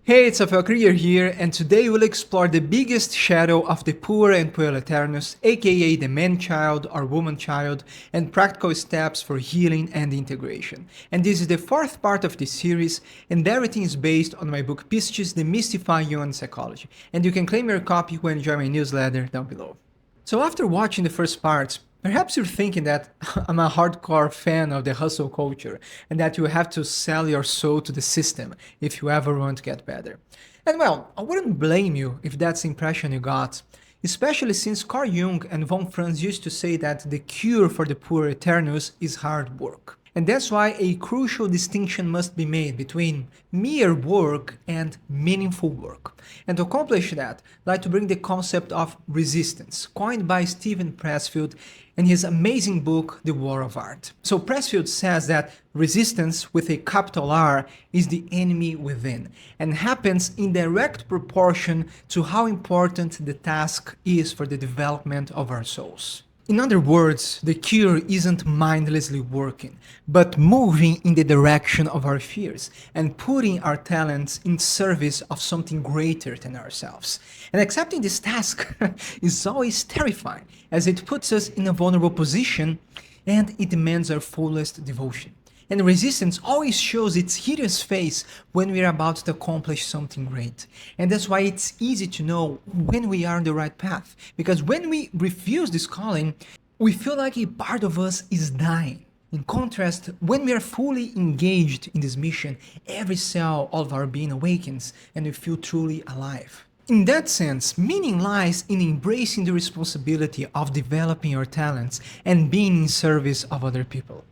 Hey, it's a career here, and today we'll explore the biggest shadow of the Puer and Puer Aeternus, aka the man-child or woman-child, and practical steps for healing and integration. And this is the fourth part of this series, and everything is based on my book Pistis, Demystifying Human Psychology, and you can claim your copy when you join my newsletter down below. So after watching the first parts, perhaps you're thinking that I'm a hardcore fan of the hustle culture and that you have to sell your soul to the system if you ever want to get better. And well, I wouldn't blame you if that's the impression you got, especially since Carl Jung and von Franz used to say that the cure for the Puer Aeternus is hard work. And that's why a crucial distinction must be made between mere work and meaningful work. And to accomplish that, I'd like to bring the concept of resistance, coined by Steven Pressfield in his amazing book, The War of Art. So Pressfield says that resistance with a capital R is the enemy within, and happens in direct proportion to how important the task is for the development of our souls. In other words, the cure isn't mindlessly working, but moving in the direction of our fears and putting our talents in service of something greater than ourselves. And accepting this task is always terrifying, as it puts us in a vulnerable position and it demands our fullest devotion. And resistance always shows its hideous face when we are about to accomplish something great. And that's why it's easy to know when we are on the right path. Because when we refuse this calling, we feel like a part of us is dying. In contrast, when we are fully engaged in this mission, every cell of our being awakens and we feel truly alive. In that sense, meaning lies in embracing the responsibility of developing our talents and being in service of other people.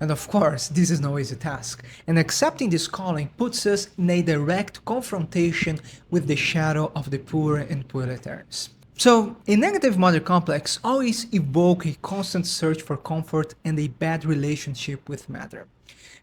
And of course, this is no easy task, and accepting this calling puts us in a direct confrontation with the shadow of the Puer and Puer Aeternus. So, a negative mother complex always evokes a constant search for comfort and a bad relationship with matter.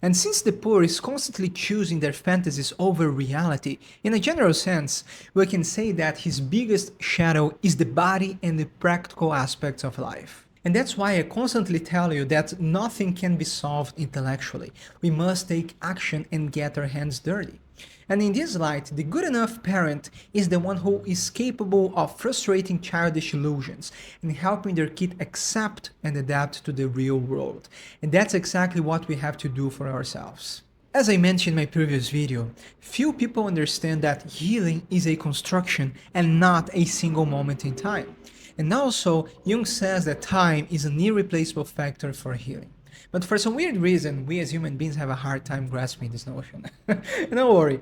And since the poor is constantly choosing their fantasies over reality, in a general sense, we can say that his biggest shadow is the body and the practical aspects of life. And that's why I constantly tell you that nothing can be solved intellectually. We must take action and get our hands dirty. And in this light, the good enough parent is the one who is capable of frustrating childish illusions and helping their kid accept and adapt to the real world. And that's exactly what we have to do for ourselves. As I mentioned in my previous video, few people understand that healing is a construction and not a single moment in time. And also, Jung says that time is an irreplaceable factor for healing. But for some weird reason, we as human beings have a hard time grasping this notion. Don't worry,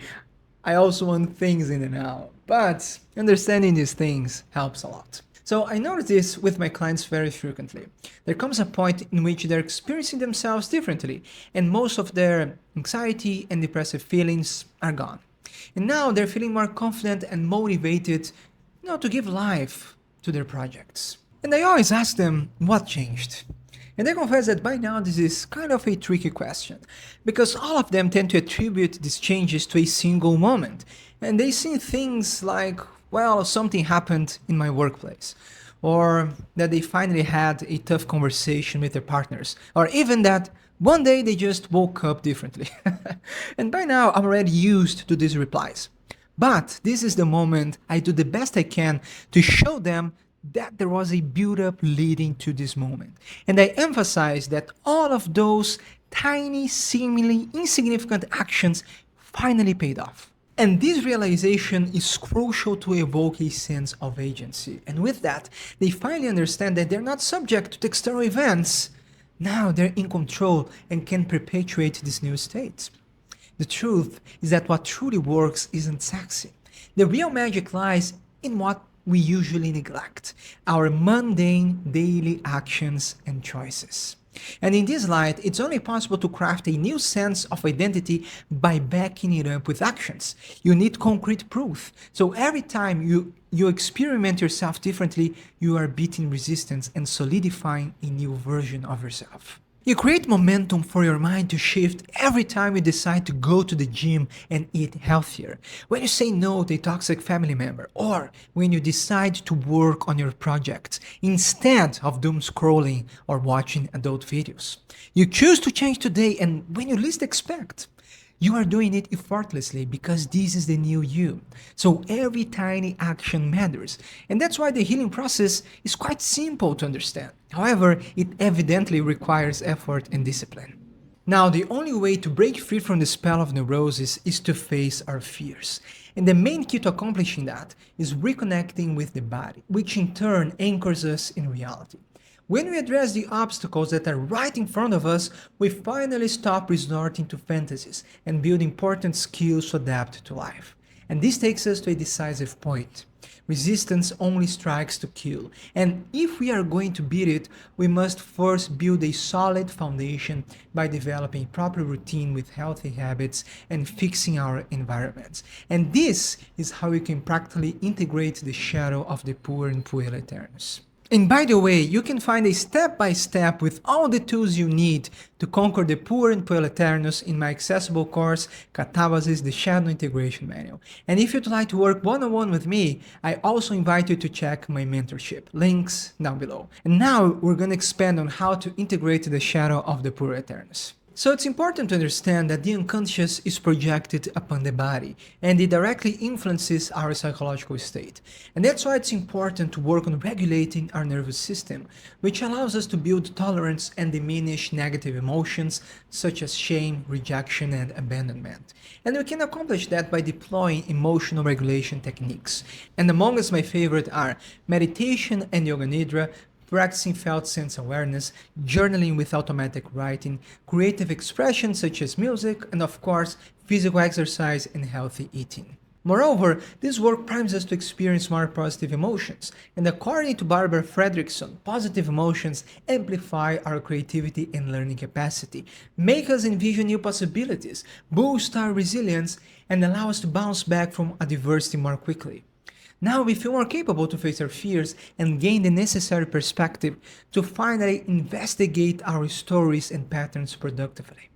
I also want things in the now, but understanding these things helps a lot. So I notice this with my clients very frequently. There comes a point in which they're experiencing themselves differently, and most of their anxiety and depressive feelings are gone. And now they're feeling more confident and motivated, to give life to their projects. And I always ask them what changed. And they confess that by now this is kind of a tricky question, because all of them tend to attribute these changes to a single moment. And they see things like, well, something happened in my workplace, or that they finally had a tough conversation with their partners, or even that one day they just woke up differently. And by now I'm already used to these replies. But this is the moment I do the best I can to show them that there was a build-up leading to this moment. And I emphasize that all of those tiny, seemingly insignificant actions finally paid off. And this realization is crucial to evoke a sense of agency. And with that, they finally understand that they're not subject to external events. Now they're in control and can perpetuate this new state. The truth is that what truly works isn't sexy. The real magic lies in what we usually neglect, our mundane daily actions and choices. And in this light, it's only possible to craft a new sense of identity by backing it up with actions. You need concrete proof. So every time you experiment yourself differently, you are beating resistance and solidifying a new version of yourself. You create momentum for your mind to shift every time you decide to go to the gym and eat healthier, when you say no to a toxic family member, or when you decide to work on your projects instead of doom scrolling or watching adult videos. You choose to change today and when you least expect. You are doing it effortlessly because this is the new you. So every tiny action matters. And that's why the healing process is quite simple to understand. However, it evidently requires effort and discipline. Now, the only way to break free from the spell of neurosis is to face our fears. And the main key to accomplishing that is reconnecting with the body, which in turn anchors us in reality. When we address the obstacles that are right in front of us, we finally stop resorting to fantasies and build important skills to adapt to life. And this takes us to a decisive point. Resistance only strikes to kill, and if we are going to beat it, we must first build a solid foundation by developing proper routine with healthy habits and fixing our environments. And this is how we can practically integrate the shadow of the Puer and Puer Aeternus. And by the way, you can find a step-by-step with all the tools you need to conquer the Puer and Puer Aeternus in my accessible course, Katabasis, the Shadow Integration Manual. And if you'd like to work one-on-one with me, I also invite you to check my mentorship, links down below. And now we're going to expand on how to integrate the shadow of the Puer Aeternus. So it's important to understand that the unconscious is projected upon the body, and it directly influences our psychological state. And that's why it's important to work on regulating our nervous system, which allows us to build tolerance and diminish negative emotions such as shame, rejection, and abandonment. And we can accomplish that by deploying emotional regulation techniques. And among us, my favorite are meditation and yoga nidra, practicing felt sense awareness, journaling with automatic writing, creative expression such as music, and of course, physical exercise and healthy eating. Moreover, this work primes us to experience more positive emotions, and according to Barbara Fredrickson, positive emotions amplify our creativity and learning capacity, make us envision new possibilities, boost our resilience, and allow us to bounce back from adversity more quickly. Now we feel more capable to face our fears and gain the necessary perspective to finally investigate our stories and patterns productively.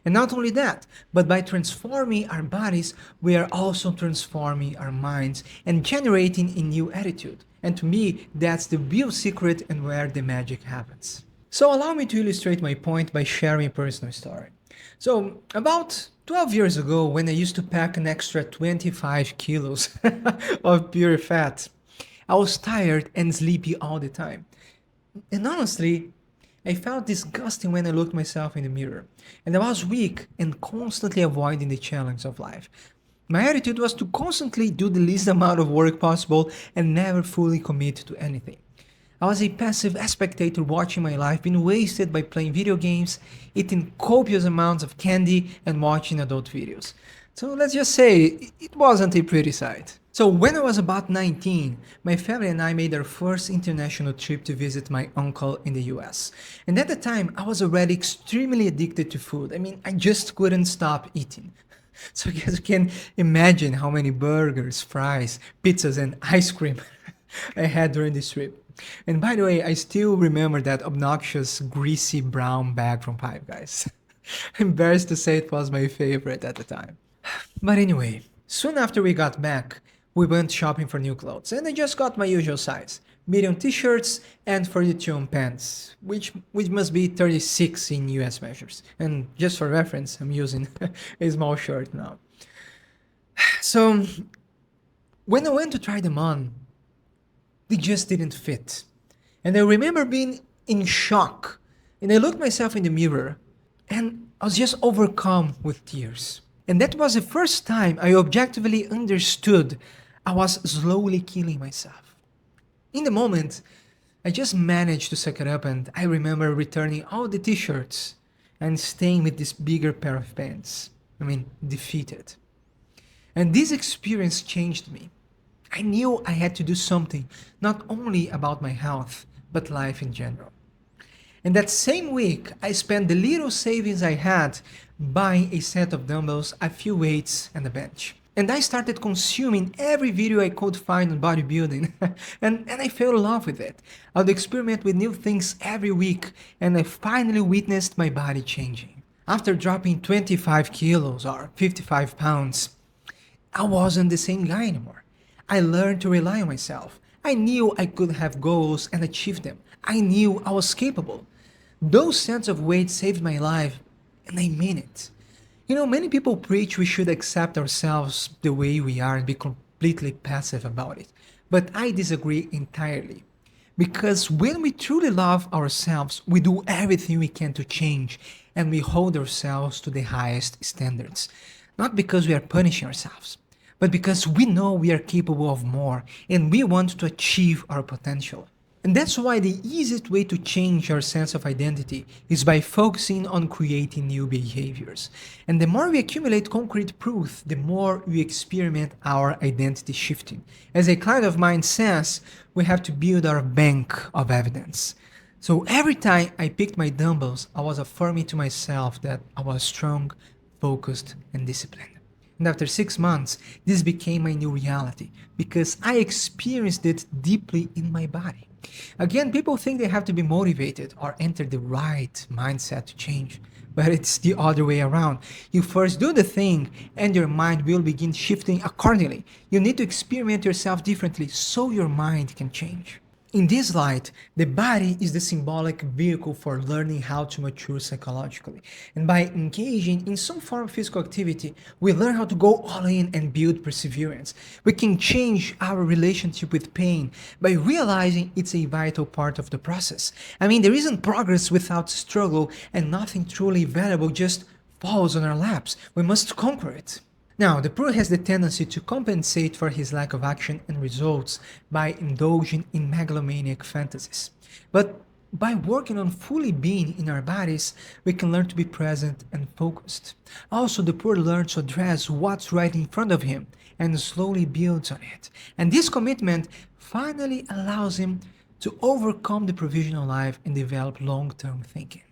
And not only that, but by transforming our bodies, we are also transforming our minds and generating a new attitude. And to me, that's the real secret and where the magic happens. So allow me to illustrate my point by sharing a personal story. So about 12 years ago, when I used to pack an extra 25 kilos of pure fat, I was tired and sleepy all the time. And honestly, I felt disgusting when I looked myself in the mirror. And I was weak and constantly avoiding the challenge of life. My attitude was to constantly do the least amount of work possible and never fully commit to anything. I was a passive spectator watching my life being wasted by playing video games, eating copious amounts of candy, and watching adult videos. So let's just say, it wasn't a pretty sight. So when I was about 19, my family and I made our first international trip to visit my uncle in the US. And at the time, I was already extremely addicted to food. I mean, I just couldn't stop eating. So you guys can imagine how many burgers, fries, pizzas, and ice cream I had during this trip. And by the way, I still remember that obnoxious, greasy brown bag from Five Guys. Embarrassed to say it was my favorite at the time. But anyway, soon after we got back, we went shopping for new clothes, and I just got my usual size, medium t-shirts and 42 pants, which must be 36 in US measures. And just for reference, I'm using a small shirt now. So, when I went to try them on, they just didn't fit. And I remember being in shock. And I looked myself in the mirror and I was just overcome with tears. And that was the first time I objectively understood I was slowly killing myself. In the moment, I just managed to suck it up, and I remember returning all the t-shirts and staying with this bigger pair of pants. Defeated. And this experience changed me. I knew I had to do something, not only about my health, but life in general. And that same week, I spent the little savings I had buying a set of dumbbells, a few weights, and a bench. And I started consuming every video I could find on bodybuilding, and I fell in love with it. I would experiment with new things every week, and I finally witnessed my body changing. After dropping 25 kilos or 55 pounds, I wasn't the same guy anymore. I learned to rely on myself. I knew I could have goals and achieve them. I knew I was capable. Those cents of weight saved my life, and I mean it. Many people preach we should accept ourselves the way we are and be completely passive about it. But I disagree entirely. Because when we truly love ourselves, we do everything we can to change and we hold ourselves to the highest standards. Not because we are punishing ourselves, but because we know we are capable of more and we want to achieve our potential. And that's why the easiest way to change our sense of identity is by focusing on creating new behaviors. And the more we accumulate concrete proof, the more we experiment our identity shifting. As a client of mine says, we have to build our bank of evidence. So every time I picked my dumbbells, I was affirming to myself that I was strong, focused, and disciplined. And after 6 months, this became my new reality because I experienced it deeply in my body. Again, people think they have to be motivated or enter the right mindset to change, but it's the other way around. You first do the thing and your mind will begin shifting accordingly. You need to experiment yourself differently so your mind can change. In this light, the body is the symbolic vehicle for learning how to mature psychologically. And by engaging in some form of physical activity, we learn how to go all in and build perseverance. We can change our relationship with pain by realizing it's a vital part of the process. There isn't progress without struggle, and nothing truly valuable just falls on our laps. We must conquer it. Now, the poor has the tendency to compensate for his lack of action and results by indulging in megalomaniac fantasies. But by working on fully being in our bodies, we can learn to be present and focused. Also, the poor learns to address what's right in front of him and slowly builds on it. And this commitment finally allows him to overcome the provisional life and develop long-term thinking.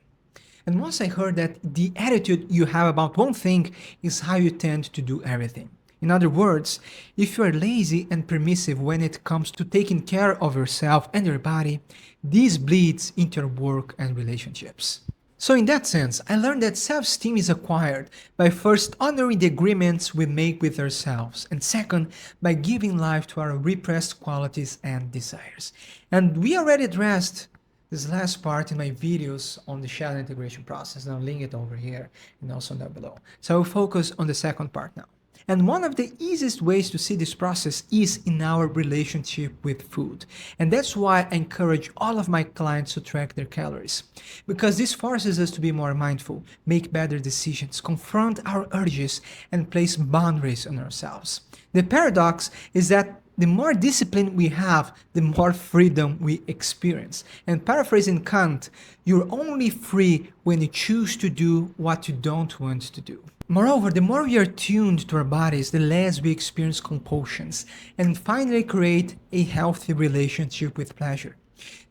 And once I heard that the attitude you have about one thing is how you tend to do everything. In other words, if you are lazy and permissive when it comes to taking care of yourself and your body, this bleeds into your work and relationships. So in that sense, I learned that self-esteem is acquired by first honoring the agreements we make with ourselves, and second, by giving life to our repressed qualities and desires. And we already addressed this last part in my videos on the shadow integration process, and I'll link it over here and also down below. So I'll focus on the second part now. And one of the easiest ways to see this process is in our relationship with food. And that's why I encourage all of my clients to track their calories. Because this forces us to be more mindful, make better decisions, confront our urges, and place boundaries on ourselves. The paradox is that the more discipline we have, the more freedom we experience. And paraphrasing Kant, you're only free when you choose to do what you don't want to do. Moreover, the more we are tuned to our bodies, the less we experience compulsions and finally create a healthy relationship with pleasure.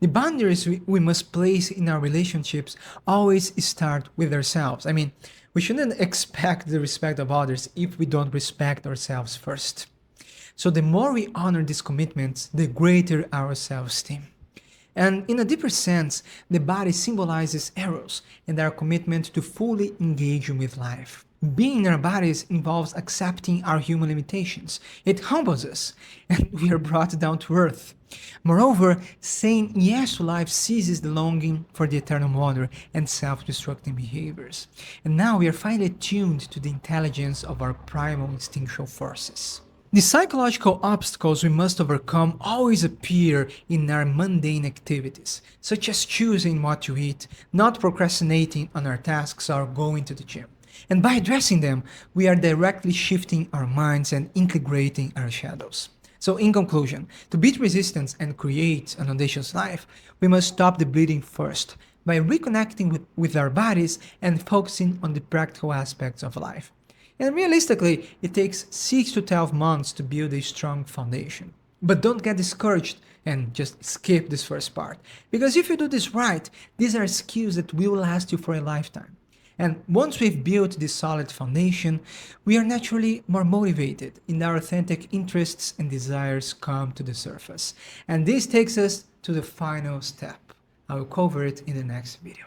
The boundaries we must place in our relationships always start with ourselves. We shouldn't expect the respect of others if we don't respect ourselves first. So the more we honor these commitments, the greater our self-esteem. And in a deeper sense, the body symbolizes eros and our commitment to fully engaging with life. Being in our bodies involves accepting our human limitations. It humbles us, and we are brought down to earth. Moreover, saying yes to life ceases the longing for the eternal mother and self-destructing behaviors. And now we are finally tuned to the intelligence of our primal instinctual forces. The psychological obstacles we must overcome always appear in our mundane activities, such as choosing what to eat, not procrastinating on our tasks, or going to the gym. And by addressing them, we are directly shifting our minds and integrating our shadows. So in conclusion, to beat resistance and create an audacious life, we must stop the bleeding first by reconnecting with our bodies and focusing on the practical aspects of life. And realistically, it takes 6 to 12 months to build a strong foundation. But don't get discouraged and just skip this first part. Because if you do this right, these are skills that will last you for a lifetime. And once we've built this solid foundation, we are naturally more motivated and our authentic interests and desires come to the surface. And this takes us to the final step. I will cover it in the next video.